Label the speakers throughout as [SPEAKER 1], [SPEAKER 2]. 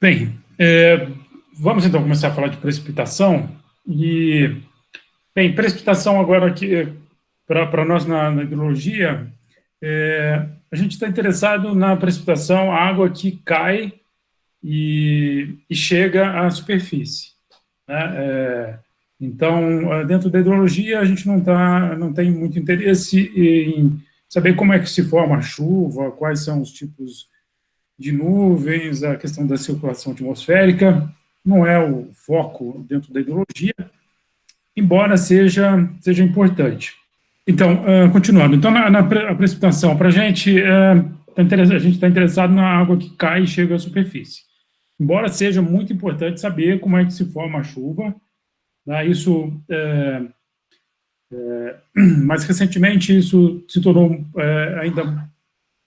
[SPEAKER 1] Bem, vamos então começar a falar de precipitação. Bem, precipitação agora aqui, para nós na hidrologia, a gente está interessado na precipitação, a água que cai e chega à superfície, né? Então, dentro da hidrologia, a gente não tem muito interesse em saber como é que se forma a chuva, quais são os tipos de nuvens, a questão da circulação atmosférica, não é o foco dentro da hidrologia, embora seja importante. Então, continuando, então na precipitação, para a gente, a gente está interessado na água que cai e chega à superfície. Embora seja muito importante saber como é que se forma a chuva, né, isso, mais recentemente, isso se tornou ainda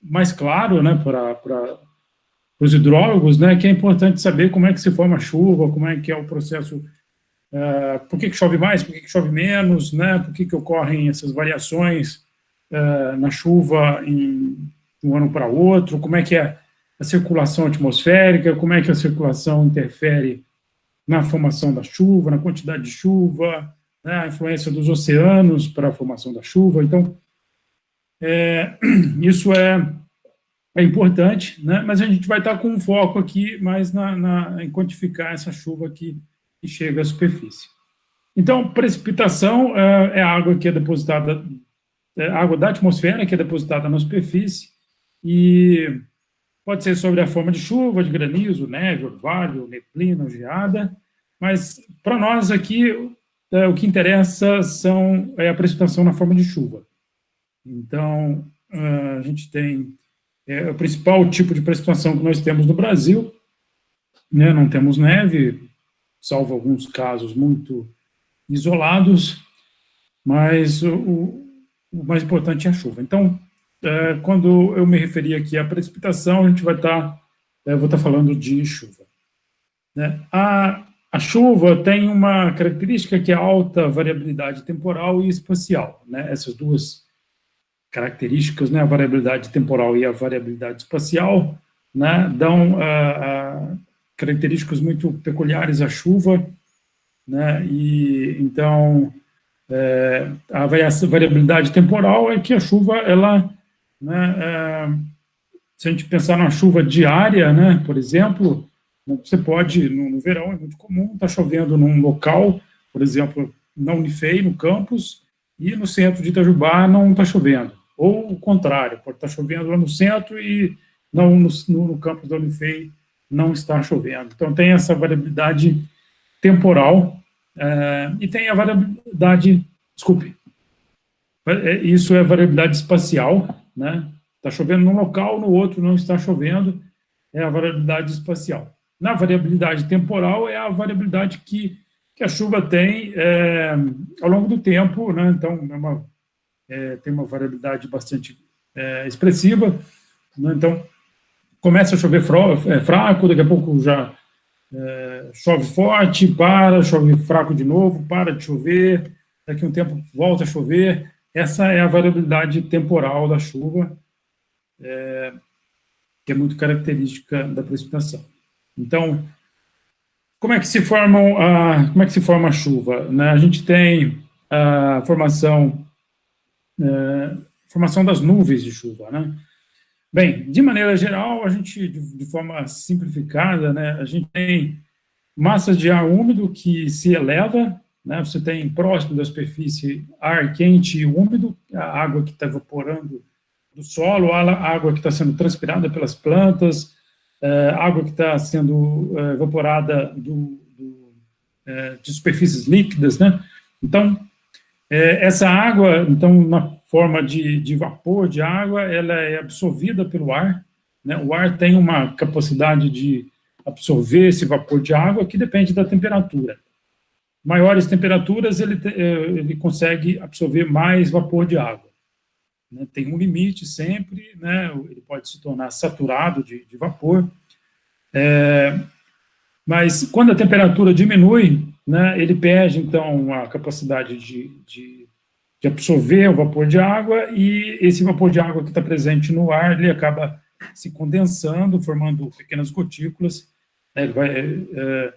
[SPEAKER 1] mais claro, né, para os hidrólogos, né, que é importante saber como é que se forma a chuva, como é que é o processo, por que chove mais, por que chove menos, né, por que ocorrem essas variações na chuva de um ano para outro, como é que é a circulação atmosférica, como é que a circulação interfere na formação da chuva, na quantidade de chuva, né, a influência dos oceanos para a formação da chuva. Então, isso é importante, né? Mas a gente vai estar com um foco aqui mais em quantificar essa chuva que chega à superfície. Então, precipitação é a água que é depositada, água da atmosfera que é depositada na superfície e pode ser sobre a forma de chuva, de granizo, neve, orvalho, neblina, geada, mas para nós aqui o que interessa é a precipitação na forma de chuva. Então, a gente tem o principal tipo de precipitação que nós temos no Brasil, né? Não temos neve, salvo alguns casos muito isolados, mas o mais importante é a chuva. Então, quando eu me referi aqui à precipitação, a gente vai vou estar falando de chuva, né? A chuva tem uma característica que é alta variabilidade temporal e espacial, né? Essas duas características, né, a variabilidade temporal e a variabilidade espacial, né, dão características muito peculiares à chuva, né, e então a variabilidade temporal é que a chuva, ela, né, se a gente pensar na chuva diária, né, por exemplo, você pode, no verão é muito comum, estar chovendo num local, por exemplo, na Unifei, no campus, e no centro de Itajubá não está chovendo. Ou o contrário, pode estar chovendo lá no centro e não no campus da Unifei não está chovendo. Então, tem essa variabilidade temporal e tem a variabilidade, desculpe, isso é variabilidade espacial, né? Está chovendo num local, no outro não está chovendo, é a variabilidade espacial. Na variabilidade temporal é a variabilidade que a chuva tem ao longo do tempo, né? Então, tem uma variabilidade bastante expressiva, né? Então, começa a chover fraco, daqui a pouco já chove forte, chove fraco de novo, para de chover, daqui a um tempo volta a chover. Essa é a variabilidade temporal da chuva, que é muito característica da precipitação. Então, como é que se forma a chuva, né? A gente tem a formação das nuvens de chuva, né? Bem, de maneira geral, a gente, de forma simplificada, né, a gente tem massas de ar úmido que se eleva, né, você tem próximo da superfície ar quente e úmido, a água que está evaporando do solo, a água que está sendo transpirada pelas plantas, água que está sendo evaporada de superfícies líquidas, né? Então, essa água, então, na forma de vapor de água, ela é absorvida pelo ar, né? O ar tem uma capacidade de absorver esse vapor de água que depende da temperatura. Maiores temperaturas, ele consegue absorver mais vapor de água, né? Tem um limite sempre, né? Ele pode se tornar saturado de vapor, mas quando a temperatura diminui, né, ele perde, então, a capacidade de absorver o vapor de água, e esse vapor de água que está presente no ar, ele acaba se condensando, formando pequenas gotículas, né?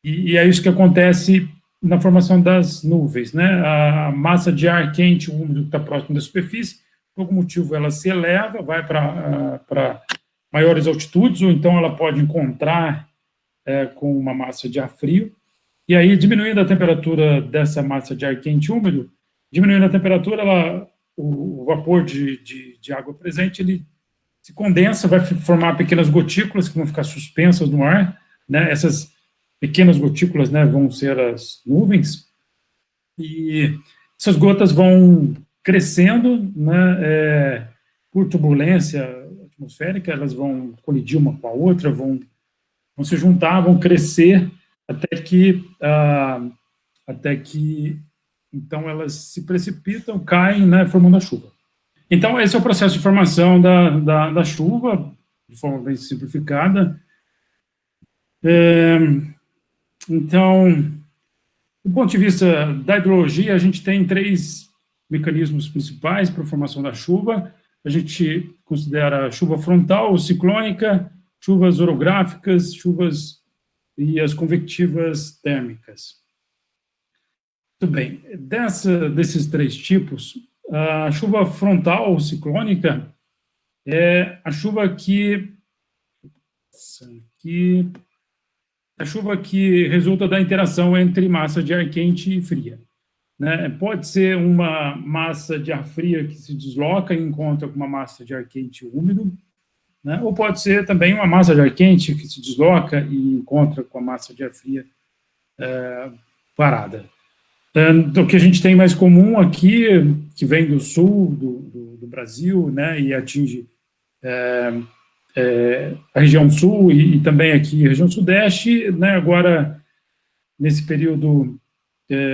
[SPEAKER 1] E é isso que acontece na formação das nuvens, né? A massa de ar quente, úmido, que está próximo da superfície, por algum motivo ela se eleva, vai para maiores altitudes, ou então ela pode encontrar com uma massa de ar frio, e aí, diminuindo a temperatura dessa massa de ar quente úmido, diminuindo a temperatura, o vapor de água presente, ele se condensa, vai formar pequenas gotículas que vão ficar suspensas no ar, né? Essas pequenas gotículas, né, vão ser as nuvens, e essas gotas vão crescendo, né, por turbulência atmosférica, elas vão colidir uma com a outra, vão se juntar, vão crescer, até que então elas se precipitam, caem, né, formando a chuva. Então, esse é o processo de formação da chuva, de forma bem simplificada. Então, do ponto de vista da hidrologia, a gente tem 3 mecanismos principais para a formação da chuva. A gente considera a chuva frontal, ciclônica, chuvas orográficas, chuvas e as convectivas térmicas. Muito bem. Desses 3 tipos, a chuva frontal ou ciclônica é a chuva que resulta da interação entre massa de ar quente e fria, né? Pode ser uma massa de ar fria que se desloca e encontra com uma massa de ar quente úmido, né? Ou pode ser também uma massa de ar quente que se desloca e encontra com a massa de ar fria parada. O que a gente tem mais comum aqui, que vem do sul do Brasil, né, e atinge a região sul e também aqui a região sudeste, né, agora, nesse período,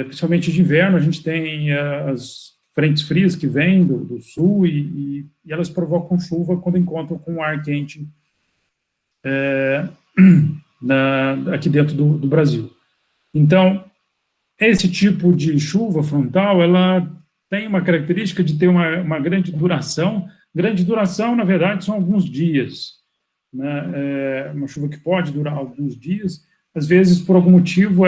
[SPEAKER 1] principalmente de inverno, a gente tem as frentes frias que vêm do sul e elas provocam chuva quando encontram com ar quente aqui dentro do Brasil. Então, esse tipo de chuva frontal, ela tem uma característica de ter uma grande duração. Grande duração, na verdade, são alguns dias, né? Uma chuva que pode durar alguns dias. Às vezes, por algum motivo,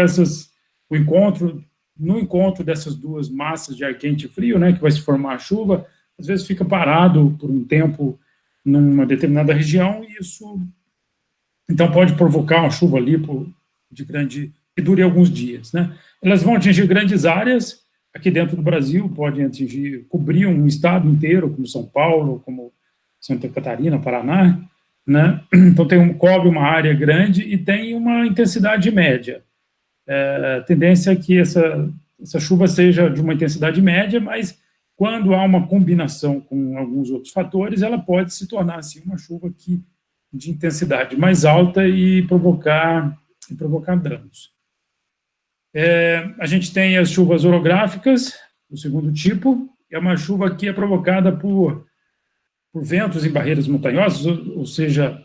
[SPEAKER 1] no encontro dessas 2 massas de ar quente e frio, né, que vai se formar a chuva, às vezes fica parado por um tempo numa determinada região, e isso, então, pode provocar uma chuva ali que dure alguns dias, né? Elas vão atingir grandes áreas aqui dentro do Brasil, podem cobrir um estado inteiro, como São Paulo, como Santa Catarina, Paraná, né? Então, cobre uma área grande e tem uma intensidade média. A tendência é que essa chuva seja de uma intensidade média, mas quando há uma combinação com alguns outros fatores, ela pode se tornar, assim, uma chuva de intensidade mais alta e provocar danos. A gente tem as chuvas orográficas, o segundo tipo, é uma chuva que é provocada por ventos em barreiras montanhosas, ou seja,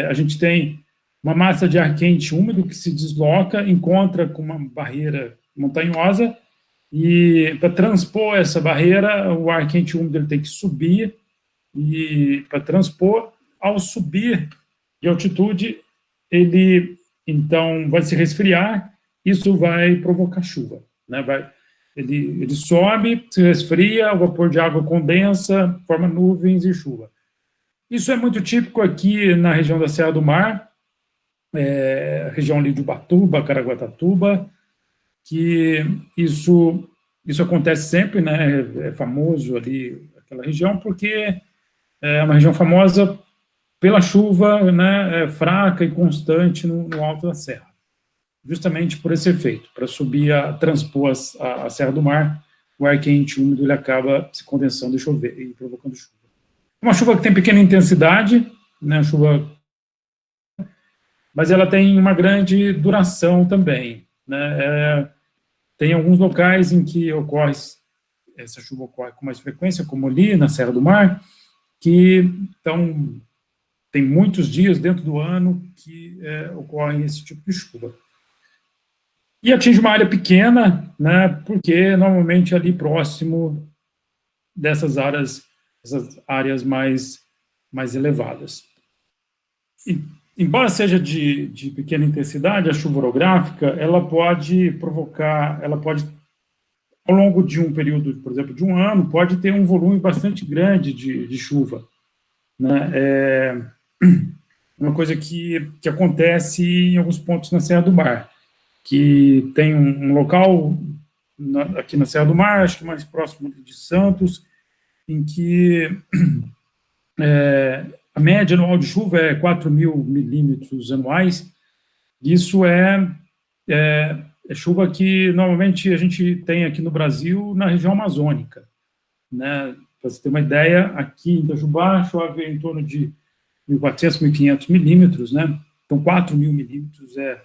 [SPEAKER 1] a gente tem uma massa de ar quente úmido que se desloca, encontra com uma barreira montanhosa, e para transpor essa barreira, o ar quente úmido ele tem que subir, e para transpor, ao subir de altitude, ele então vai se resfriar, isso vai provocar chuva, né? Ele sobe, se resfria, o vapor de água condensa, forma nuvens e chuva. Isso é muito típico aqui na região da Serra do Mar, região ali de Ubatuba, Caraguatatuba, que isso acontece sempre, né? É famoso ali aquela região, porque é uma região famosa pela chuva, né, fraca e constante no alto da serra, justamente por esse efeito, para transpor a Serra do Mar, o ar quente úmido ele acaba se condensando e provocando chuva. Uma chuva que tem pequena intensidade, né, mas ela tem uma grande duração também, né? Tem alguns locais em que essa chuva ocorre com mais frequência, como ali na Serra do Mar, que então tem muitos dias dentro do ano que ocorrem esse tipo de chuva. E atinge uma área pequena, né, porque normalmente ali próximo dessas essas áreas mais elevadas. embora seja de pequena intensidade, a chuva orográfica, ela pode provocar, ela pode, ao longo de um período, por exemplo, de um ano, pode ter um volume bastante grande de chuva, né? É uma coisa que acontece em alguns pontos na Serra do Mar, que tem um local aqui na Serra do Mar, acho que mais próximo de Santos, em que a média anual de chuva é 4.000 milímetros anuais. Isso é chuva que normalmente a gente tem aqui no Brasil, na região amazônica, né? Para você ter uma ideia, aqui em Itajubá chove em torno de 1.400, 1.500 milímetros, né? Então, 4.000 milímetros é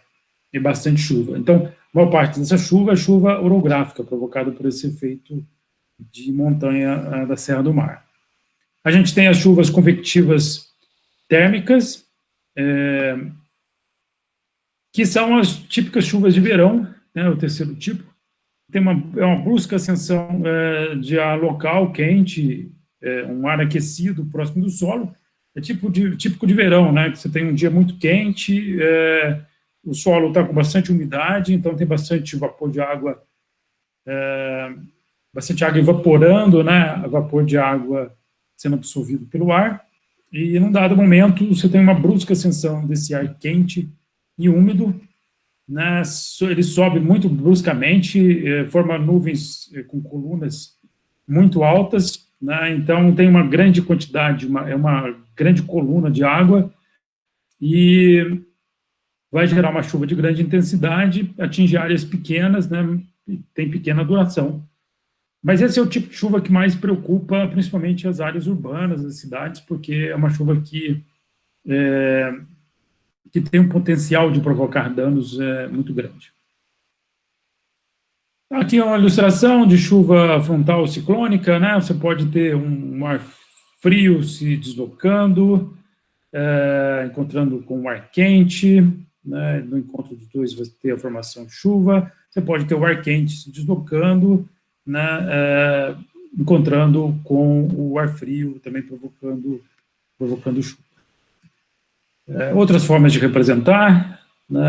[SPEAKER 1] bastante chuva. Então, a maior parte dessa chuva é chuva orográfica, provocada por esse efeito de montanha da Serra do Mar. A gente tem as chuvas convectivas térmicas, que são as típicas chuvas de verão, né, o terceiro tipo. Tem uma brusca ascensão de ar local quente, um ar aquecido próximo do solo, típico de verão, né, que você tem um dia muito quente, o solo está com bastante umidade, então tem bastante vapor de água, bastante água evaporando, né, vapor de água sendo absorvido pelo ar, e num dado momento você tem uma brusca ascensão desse ar quente e úmido, né, ele sobe muito bruscamente, forma nuvens com colunas muito altas, né, então tem uma grande quantidade, uma grande coluna de água, e vai gerar uma chuva de grande intensidade, atinge áreas pequenas, né, tem pequena duração. Mas esse é o tipo de chuva que mais preocupa, principalmente as áreas urbanas, as cidades, porque é uma chuva que tem um potencial de provocar danos muito grande. Aqui é uma ilustração de chuva frontal ciclônica, né? Você pode ter um ar frio se deslocando, encontrando com um ar quente, né? No encontro dos dois vai ter a formação de chuva. Você pode ter o ar quente se deslocando, né? Encontrando com o ar frio, também provocando chuva. Outras formas de representar, né?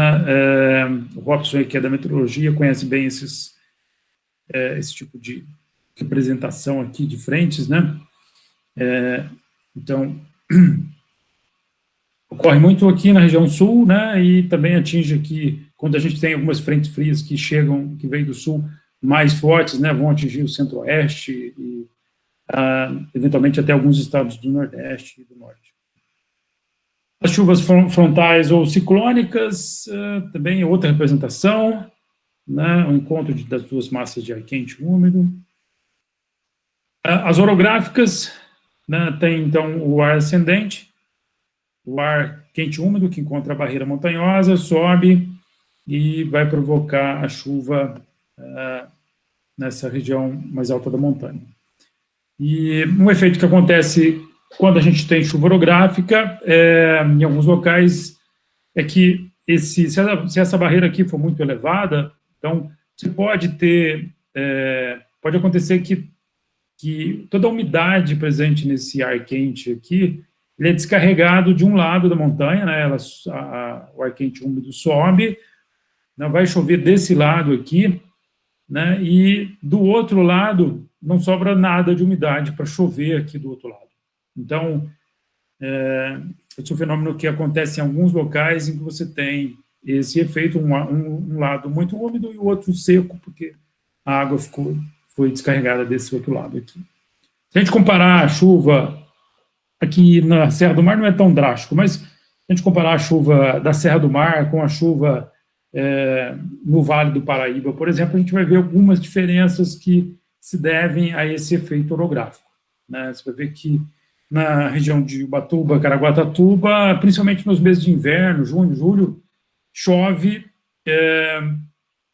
[SPEAKER 1] O Robson, que é da meteorologia, conhece bem esse tipo de representação aqui de frentes, né? Então, ocorre muito aqui na região sul, né? E também atinge aqui, quando a gente tem algumas frentes frias que que vêm do sul, mais fortes, né? Vão atingir o centro-oeste e, eventualmente, até alguns estados do nordeste e do norte. As chuvas frontais ou ciclônicas, também é outra representação, né, o encontro das duas massas de ar quente e úmido. As orográficas, né, tem, então, o ar ascendente, o ar quente e úmido, que encontra a barreira montanhosa, sobe e vai provocar a chuva nessa região mais alta da montanha. E um efeito que acontece quando a gente tem chuva orográfica, em alguns locais, é que se essa barreira aqui for muito elevada, então você pode ter, pode acontecer que toda a umidade presente nesse ar quente aqui, ele é descarregado de um lado da montanha, né, o ar quente úmido sobe, né, vai chover desse lado aqui, né, e do outro lado não sobra nada de umidade para chover aqui do outro lado. Então, esse é um fenômeno que acontece em alguns locais em que você tem esse efeito, um lado muito úmido e o outro seco, porque a água foi descarregada desse outro lado aqui. Se a gente comparar a chuva aqui na Serra do Mar, não é tão drástico, mas se a gente comparar a chuva da Serra do Mar com a chuva no Vale do Paraíba, por exemplo, a gente vai ver algumas diferenças que se devem a esse efeito orográfico, né? Você vai ver que na região de Ubatuba, Caraguatatuba, principalmente nos meses de inverno, junho, julho, chove,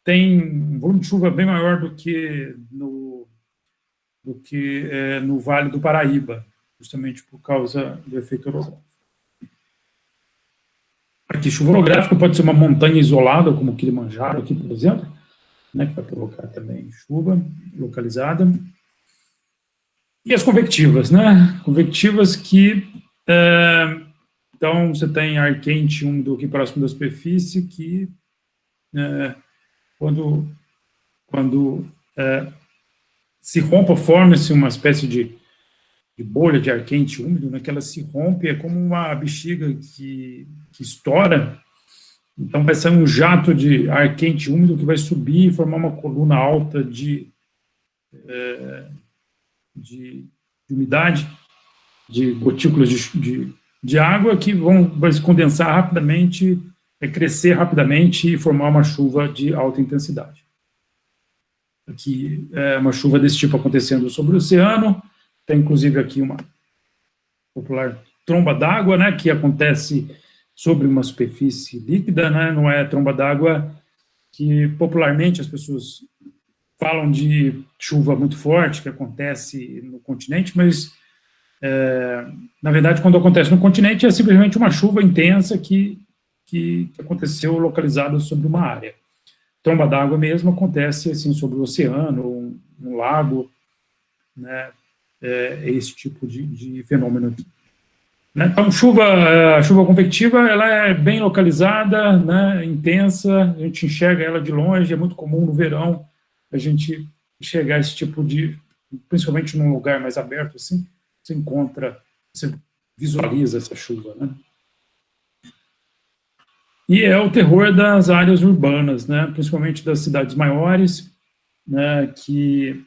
[SPEAKER 1] tem um volume de chuva bem maior do que no Vale do Paraíba, justamente por causa do efeito orográfico. Aqui, chuva orográfica pode ser uma montanha isolada, como o Kilimanjaro, aqui, por exemplo, né, que vai provocar também chuva localizada. E as convectivas, né? Convectivas que Então, você tem ar quente, úmido aqui próximo da superfície, que quando se rompa, forma-se uma espécie de bolha de ar quente úmido, né, que ela se rompe, é como uma bexiga que estoura. Então, vai sair um jato de ar quente úmido que vai subir e formar uma coluna alta de umidade, de gotículas de água que vai se condensar rapidamente, crescer rapidamente e formar uma chuva de alta intensidade. Aqui é uma chuva desse tipo acontecendo sobre o oceano, tem inclusive aqui uma popular tromba d'água, né, que acontece sobre uma superfície líquida, né, não é tromba d'água que popularmente as pessoas falam de chuva muito forte que acontece no continente, mas na verdade, quando acontece no continente, é simplesmente uma chuva intensa que aconteceu localizada sobre uma área. Tromba d'água mesmo acontece assim, sobre o oceano, um lago, né, esse tipo de fenômeno aqui. Né? Então, a chuva convectiva, ela é bem localizada, né, intensa, a gente enxerga ela de longe, é muito comum no verão a gente enxergar esse tipo principalmente num lugar mais aberto, assim, você visualiza essa chuva, né? E é o terror das áreas urbanas, né, principalmente das cidades maiores, né, que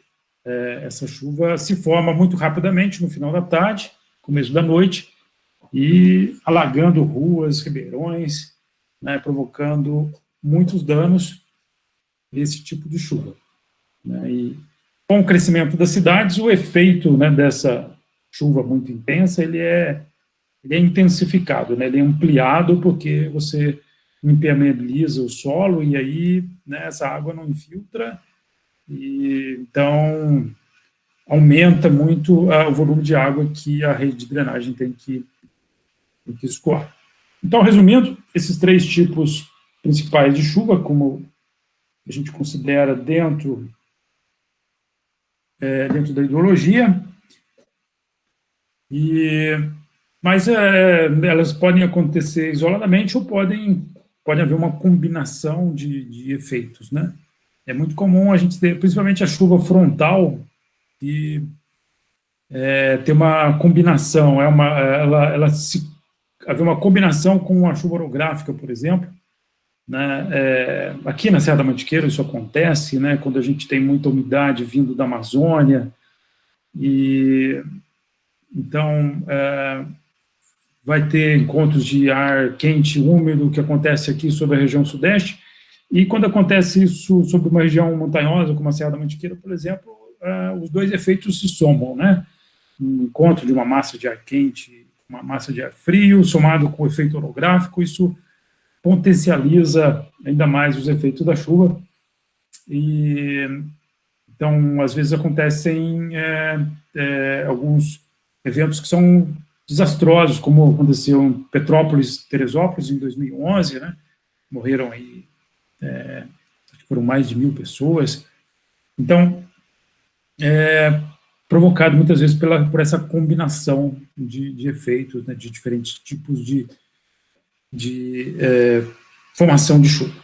[SPEAKER 1] essa chuva se forma muito rapidamente no final da tarde, começo da noite, e alagando ruas, ribeirões, né, provocando muitos danos desse tipo de chuva. Né, e com o crescimento das cidades, o efeito, né, dessa chuva muito intensa, ele é intensificado, né, ele é ampliado porque você impermeabiliza o solo e aí, né, essa água não infiltra e então aumenta muito o volume de água que a rede de drenagem tem que escoar. Então, resumindo, esses 3 tipos principais de chuva, como a gente considera dentro da hidrologia, mas elas podem acontecer isoladamente ou pode haver uma combinação de efeitos, né? É muito comum a gente ter, principalmente a chuva frontal, que ter uma combinação, haver uma combinação com a chuva orográfica, por exemplo, né? Aqui na Serra da Mantiqueira isso acontece, né? Quando a gente tem muita umidade vindo da Amazônia, e então vai ter encontros de ar quente, úmido, que acontece aqui sobre a região sudeste, e quando acontece isso sobre uma região montanhosa, como a Serra da Mantiqueira, por exemplo, os 2 efeitos se somam, né? Um encontro de uma massa de ar quente, uma massa de ar frio, somado com o efeito orográfico, isso potencializa ainda mais os efeitos da chuva, e então, às vezes acontecem alguns eventos que são desastrosos, como aconteceu em Petrópolis, Teresópolis, em 2011, né? Morreram aí, foram mais de 1.000 pessoas. Então, provocado muitas vezes por essa combinação de efeitos, né, de diferentes tipos de formação de chuva.